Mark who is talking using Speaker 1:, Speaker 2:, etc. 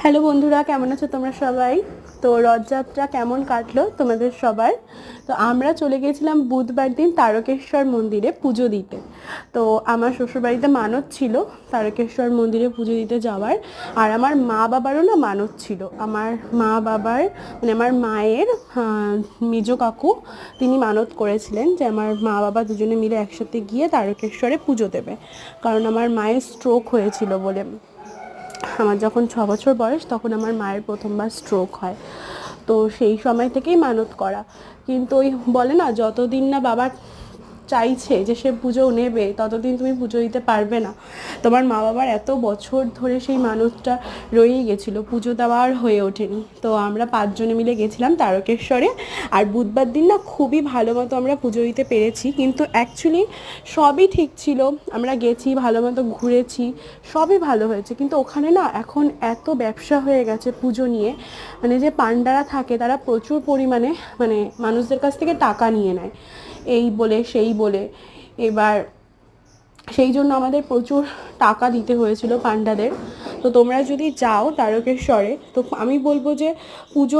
Speaker 1: Hello বন্ধুরা, কেমন আছো তোমরা সবাই? তো রথযাত্রা কেমন কাটলো তোমাদের সবার? তো আমরা চলে গিয়েছিলাম বুধবার দিন তারকেশ্বর মন্দিরে পুজো দিতে। তো আমার শ্বশুরবাড়িতে মানত ছিল তারকেশ্বর মন্দিরে পুজো দিতে যাওয়ার। আর আমার মা বাবারও না মানত ছিল। আমার মা বাবার মানে আমার মায়ের মেজ কাকু তিনি মানত করেছিলেন যে আমার মা বাবা দুজনে মিলে একসাথে গিয়ে তারকেশ্বরে পুজো দেবে, কারণ আমার মায়ের স্ট্রোক হয়েছিল বলে। আমার যখন 6 বছর বয়স তখন আমার মায়ের প্রথমবার স্ট্রোক হয়। তো সেই সময় থেকেই মানত করা। কিন্তু ওই বলে না, যতদিন না বাবা চাইছে যে সে পুজো নেবে ততদিন তুমি পুজো দিতে পারবে না। তোমার মা বাবার এত বছর ধরে সেই মানতটা রয়েই গেছিলো, পুজো দেওয়া আর হয়ে ওঠেনি। তো আমরা 5 জনে মিলে গেছিলাম তারকেশ্বরে। আর বুধবার দিন না খুবই ভালো মতো আমরা পুজো দিতে পেরেছি, কিন্তু অ্যাকচুয়ালি সবই ঠিক ছিল। আমরা গেছি, ভালো মতো ঘুরেছি, সবই ভালো হয়েছে। কিন্তু ওখানে না এখন এত ব্যবসা হয়ে গেছে পুজো নিয়ে, মানে যে পান্ডারা থাকে তারা প্রচুর পরিমাণে মানে মানুষদের কাছ থেকে টাকা নিয়ে নেয়, এই বলে সেই বলে। এবার সেই জন্য আমাদের প্রচুর টাকা দিতে হয়েছিল পান্ডাদের। তো তোমরা যদি যাও তারকেশ্বরে, তো আমি বলবো যে পুজো